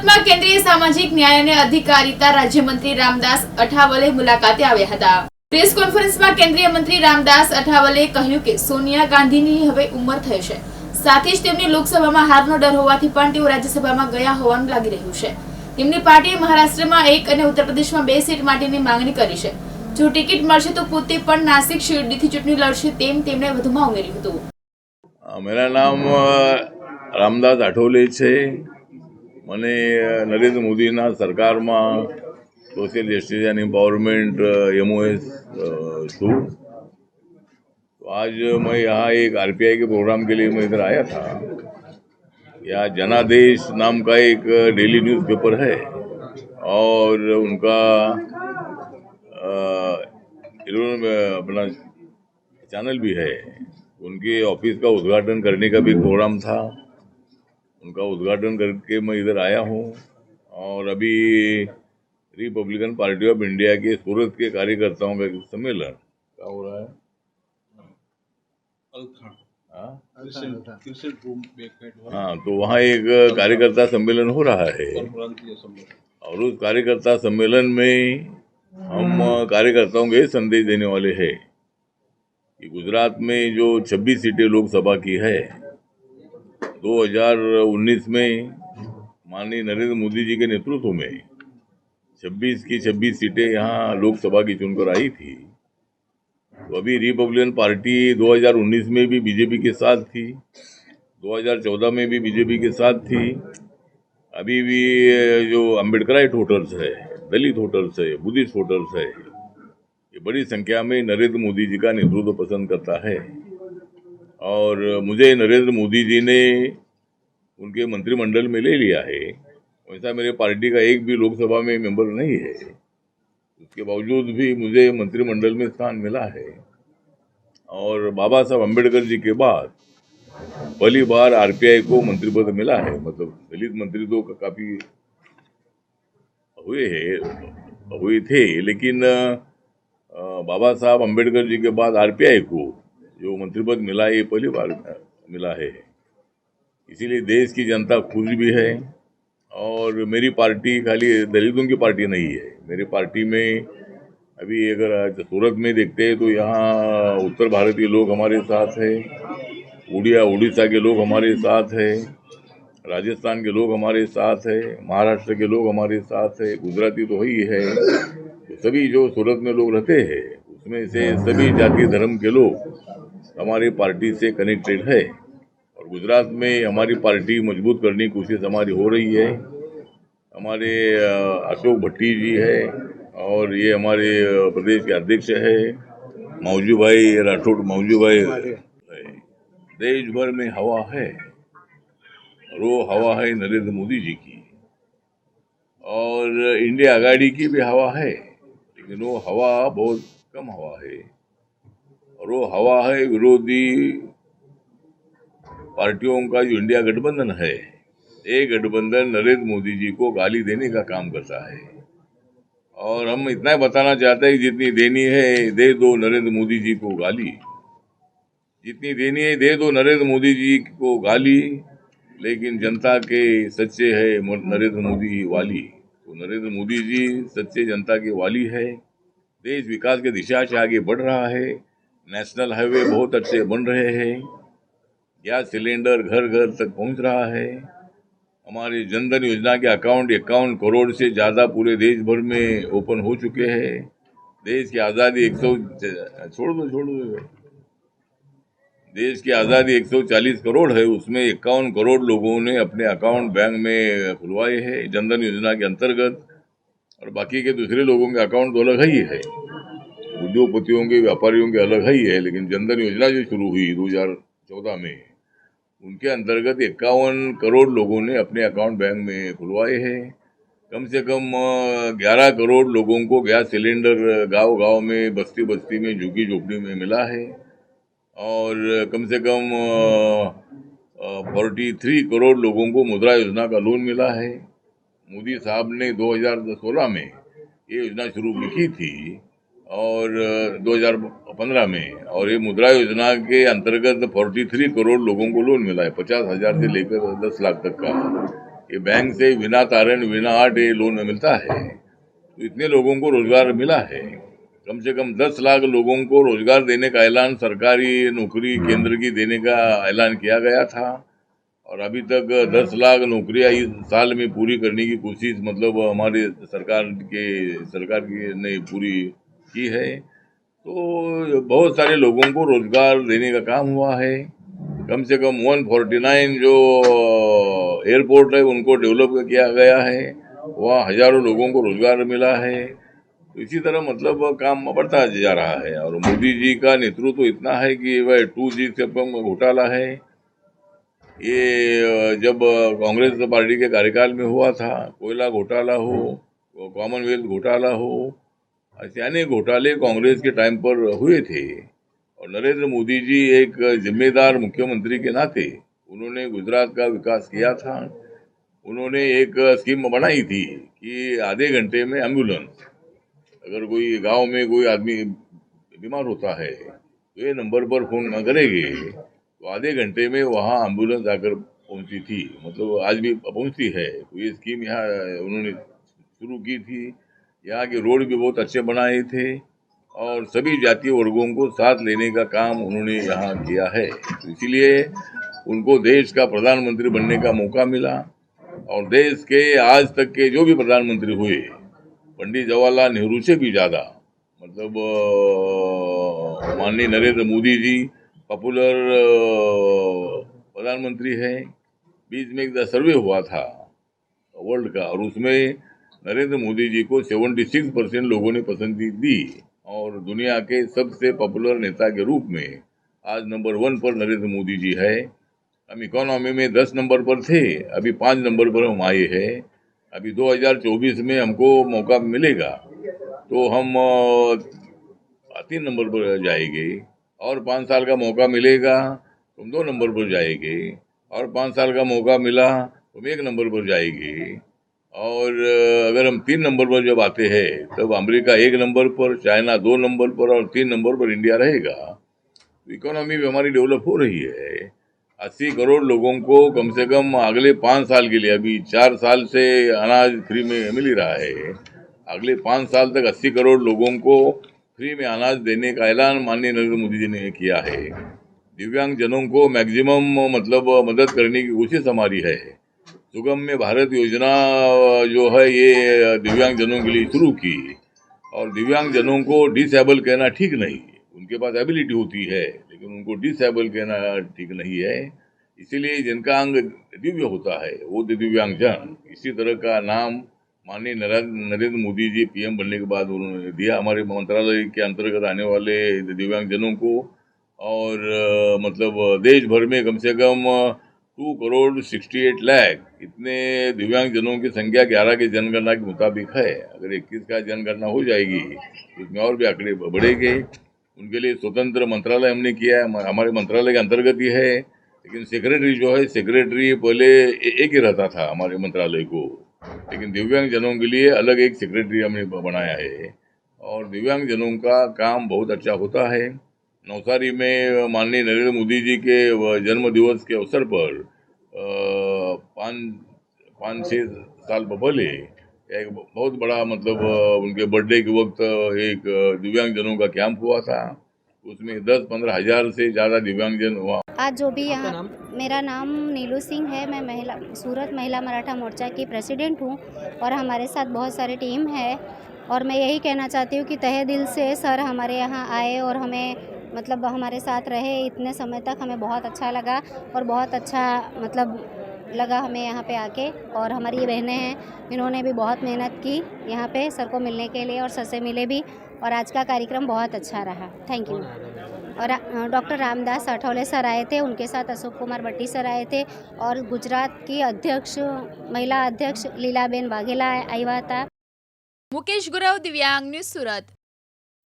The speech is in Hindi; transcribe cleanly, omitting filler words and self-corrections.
સુરતમાં કેન્દ્રીય સામાજિક ન્યાય અને અધિકારીતા રાજ્યમંત્રી રામદાસ અઠાવલે મુલાકાતે આવ્યા હતા। પ્રેસ કોન્ફરન્સમાં કેન્દ્રીય મંત્રી રામદાસ અઠાવલે કહ્યું કે સોનિયા ગાંધીની હવે ઉંમર થઈ છે, સાથે જ તેમની લોકસભામાં હારનો ડર હોવાથી પણ તેઓ રાજ્યસભામાં ગયા હોવાનું લાગી રહ્યું છે। તેમની પાર્ટીએ મહારાષ્ટ્રમાં 1 અને ઉત્તર પ્રદેશમાં 2 સીટ માટેની માંગણી કરી છે। જો ટિકિટ મળશે તો પોતે પણ નાસિક શિરડીથી ચૂંટણી લડશે તેમ તેમણે વધુમાં ઉમેર્યું હતું। मेरा नाम रामदास आठवले છે। મને નરેન્દ્ર મોદીના સરકારમાં સોશિयल जस्टिस एंड एम्पावरमेंट MOS છું। तो आज मैं यहाँ एक RPI के प्रोग्राम के लिए मैं इधर आया था। यहाँ जनादेश नाम का एक डेली न्यूज़पेपर है और उनका इन्होंने अपना चैनल भी है। उनके ऑफिस का उद्घाटन करने का भी प्रोग्राम था। उनका उद्घाटन करके मैं इधर आया हूँ और अभी रिपब्लिकन पार्टी ऑफ इंडिया के सूरत के कार्यकर्ताओं का सम्मेलन क्या हो रहा है? हाँ, तो वहाँ एक कार्यकर्ता सम्मेलन हो रहा है और उस कार्यकर्ता सम्मेलन में हम कार्यकर्ताओं को संदेश देने वाले हैं कि गुजरात में जो 26 सीटें लोकसभा की है, 2019 में माननीय नरेंद्र मोदी जी के नेतृत्व में 26 की 26 सीटें यहाँ लोकसभा की चुनकर आई थी। तो अभी रिपब्लिकन पार्टी 2019 में भी बीजेपी के साथ थी, 2014 में भी बीजेपी के साथ थी। अभी भी जो अम्बेडकराइट वोटर्स है, दलित वोटर्स है, बुद्धिस्ट वोटर्स है, ये बड़ी संख्या में नरेंद्र मोदी जी का नेतृत्व पसंद करता है। और मुझे नरेंद्र मोदी जी ने उनके मंत्रिमंडल में ले लिया है। वैसा मेरे पार्टी का एक भी लोकसभा में मेंबर नहीं है, उसके बावजूद भी मुझे मंत्रिमंडल में स्थान मिला है। और बाबा साहब अम्बेडकर जी के बाद पहली बार RPI को मंत्री पद मिला है। मतलब दलित मंत्री तो काफी हुए थे, लेकिन बाबा साहब अम्बेडकर जी के बाद RPI को जो मंत्री पद मिला है, ये पहली बार मिला है। इसीलिए देश की जनता खुश भी है। और मेरी पार्टी खाली दलितों की पार्टी नहीं है। मेरी पार्टी में अभी अगर सूरत में देखते हैं तो यहाँ उत्तर भारतीय लोग हमारे साथ है, उड़ीसा के लोग हमारे साथ है, राजस्थान के लोग हमारे साथ है, महाराष्ट्र के लोग हमारे साथ है, गुजराती तो ही है। तो सभी जो सूरत में लोग रहते हैं उसमें से सभी जाति धर्म के लोग हमारी पार्टी से कनेक्टेड है। और गुजरात में हमारी पार्टी मजबूत करने की कोशिश हमारी हो रही है। हमारे अशोक भट्टी जी है और ये हमारे प्रदेश के अध्यक्ष है मौजू भाई राठौड़। मौजू भाई, देश भर में हवा है और वो हवा है नरेंद्र मोदी जी की। और इंडिया आघाड़ी की भी हवा है, लेकिन वो हवा बहुत कम हवा है। और वो हवा है विरोधी पार्टियों का जो इंडिया गठबंधन है। ये गठबंधन नरेंद्र मोदी जी को गाली देने का काम करता है। और हम इतना बताना चाहते हैं कि जितनी देनी है दे दो नरेंद्र मोदी जी को गाली, जितनी देनी है दे दो नरेंद्र मोदी जी को गाली, लेकिन जनता के सच्चे है नरेंद्र मोदी वाली। तो नरेंद्र मोदी जी सच्चे जनता के वाली है। देश विकास की दिशा से आगे बढ़ रहा है। नेशनल हाईवे बहुत अच्छे बन रहे हैं। गैस सिलेंडर घर घर तक पहुंच रहा है। हमारी जनधन योजना के अकाउंट 51 करोड़ से ज़्यादा पूरे देश भर में ओपन हो चुके हैं। देश की आज़ादी 140 करोड़ है, उसमें 51 करोड़ लोगों ने अपने अकाउंट बैंक में खुलवाए हैं जनधन योजना के अंतर्गत। और बाकी के दूसरे लोगों के अकाउंट तो अलग ही है, उद्योगपतियों के, व्यापारियों के अलग ही है। लेकिन जनधन योजना जो शुरू हुई 2014 में, उनके अंतर्गत 51 करोड़ लोगों ने अपने अकाउंट बैंक में खुलवाए हैं। कम से कम 11 करोड़ लोगों को गैस सिलेंडर गांव-गांव में, बस्ती-बस्ती में, झुग्गी झोपड़ी में मिला है। और कम से कम 43 करोड़ लोगों को मुद्रा योजना का लोन मिला है। मोदी साहब ने 2016 में ये योजना शुरू की थी और 2015 में, और ये मुद्रा योजना के अंतर्गत 43 करोड़ लोगों को लोन मिला है, 50,000 से लेकर 10 लाख तक का। कि बैंक से बिना तारण बिना आठ ये लोन मिलता है। तो इतने लोगों को रोजगार मिला है। कम से कम 10 लाख लोगों को रोजगार देने का ऐलान, सरकारी नौकरी केंद्र की देने का ऐलान किया गया था। और अभी तक 10 लाख नौकरियां इस साल में पूरी करने की कोशिश मतलब हमारे सरकार की ने पूरी की है। तो बहुत सारे लोगों को रोजगार देने का काम हुआ है। कम से कम 149 जो एयरपोर्ट है उनको डेवलप किया गया है, वहाँ हजारों लोगों को रोजगार मिला है। तो इसी तरह मतलब काम बढ़ता जा रहा है। और मोदी जी का नेतृत्व तो इतना है कि वह 2G से कम घोटाला है। ये जब कांग्रेस पार्टी के कार्यकाल में हुआ था, कोयला घोटाला हो, कॉमनवेल्थ घोटाला हो, ऐसे अनेक घोटाले कांग्रेस के टाइम पर हुए थे। और नरेंद्र मोदी जी एक जिम्मेदार मुख्यमंत्री के नाते उन्होंने गुजरात का विकास किया था। उन्होंने एक स्कीम बनाई थी कि आधे घंटे में एम्बुलेंस, अगर कोई गांव में कोई आदमी बीमार होता है तो ये नंबर पर फोन करेंगे तो आधे घंटे में वहाँ एम्बुलेंस आकर पहुंची थी, मतलब आज भी पहुंचती है। तो ये स्कीम यहाँ उन्होंने शुरू की थी। यहाँ के रोड भी बहुत अच्छे बनाए थे और सभी जातीय वर्गों को साथ लेने का काम उन्होंने यहाँ किया है। तो इसीलिए उनको देश का प्रधानमंत्री बनने का मौका मिला। और देश के आज तक के जो भी प्रधानमंत्री हुए, पंडित जवाहरलाल नेहरू से भी ज्यादा मतलब माननीय नरेंद्र मोदी जी पॉपुलर प्रधानमंत्री है। बीच में एक सर्वे हुआ था वर्ल्ड का और उसमें नरेंद्र मोदी जी को 76% लोगों ने पसंदी दी और दुनिया के सबसे पॉपुलर नेता के रूप में आज नंबर 1 पर नरेंद्र मोदी जी है। हम इकोनॉमी में 10 नंबर पर थे, अभी 5 नंबर पर हम आए हैं। अभी 2024 में हमको मौका मिलेगा तो हम 3 नंबर पर जाएंगे और 5 साल का मौका मिलेगा तो हम 2 नंबर पर जाएंगे और 5 साल का मौका मिला तो हम 1 नंबर पर जाएंगे। और अगर हम 3 नंबर पर जब आते हैं तब अमेरिका 1 नंबर पर, चाइना 2 नंबर पर और 3 नंबर पर इंडिया रहेगा। तो इकोनॉमी भी हमारी डेवलप हो रही है। 80 करोड़ लोगों को कम से कम अगले 5 साल के लिए, अभी 4 साल से अनाज फ्री में मिल ही रहा है, अगले 5 साल तक 80 करोड़ लोगों को फ्री में अनाज देने का ऐलान माननीय नरेंद्र मोदी जी ने किया है। दिव्यांग जनों को मैक्सिमम मतलब मदद करने की कोशिश हमारी है। सुगम्य भारत योजना जो है ये दिव्यांग जनों के लिए शुरू की। और दिव्यांग जनों को डिसेबल कहना ठीक नहीं, उनके पास एबिलिटी होती है लेकिन उनको डिसेबल कहना ठीक नहीं है। इसीलिए जिनका अंग दिव्य होता है वो दिव्यांग जन, इसी तरह का नाम माननीय नरेंद्र मोदी जी पीएम बनने के बाद उन्होंने दिया हमारे मंत्रालय के अंतर्गत आने वाले दिव्यांग जनों को। और मतलब देश भर में कम से कम 2 करोड़ 68 लाख इतने दिव्यांग जनों की संख्या 11 की जनगणना के मुताबिक है। अगर 21 का जनगणना हो जाएगी तो इसमें और भी आंकड़े बढ़ेंगे। उनके लिए स्वतंत्र मंत्रालय हमने किया है, हमारे मंत्रालय के अंतर्गत ही है। लेकिन सेक्रेटरी जो है, सेक्रेटरी पहले एक ही रहता था हमारे मंत्रालय को, लेकिन दिव्यांग जनों के लिए अलग एक सेक्रेटरी हमने बनाया है। और दिव्यांग जनों का काम बहुत अच्छा होता है। नवसारी में माननीय नरेंद्र मोदी जी के जन्म दिवस के अवसर पर 5-6 साल पहले एक बहुत बड़ा मतलब उनके बर्थडे के वक्त एक दिव्यांग जनों का कैंप हुआ था। उसमें 10-15 हजार से ज़्यादा दिव्यांगजन हुआ। आज जो भी यहाँ, मेरा नाम नीलू सिंह है, मैं सूरत महिला मराठा मोर्चा की प्रेसिडेंट हूँ और हमारे साथ बहुत सारी टीम है। और मैं यही कहना चाहती हूँ कि तहे दिल से सर हमारे यहाँ आए और हमें मतलब हमारे साथ रहे इतने समय तक, हमें बहुत अच्छा लगा और बहुत अच्छा मतलब लगा हमें यहाँ पे आके। और हमारी ये बहनें हैं, इन्होंने भी बहुत मेहनत की यहाँ पे सर को मिलने के लिए और सर से मिले भी। और आज का कार्यक्रम बहुत अच्छा रहा। Thank you. और डॉक्टर रामदास अठावले सर आए थे, उनके साथ अशोक कुमार भट्टी सर आए थे और गुजरात की अध्यक्ष महिला अध्यक्ष लीलाबेन वाघेला आया था। मुकेश गुरव, दिव्यांग न्यूज, सूरत।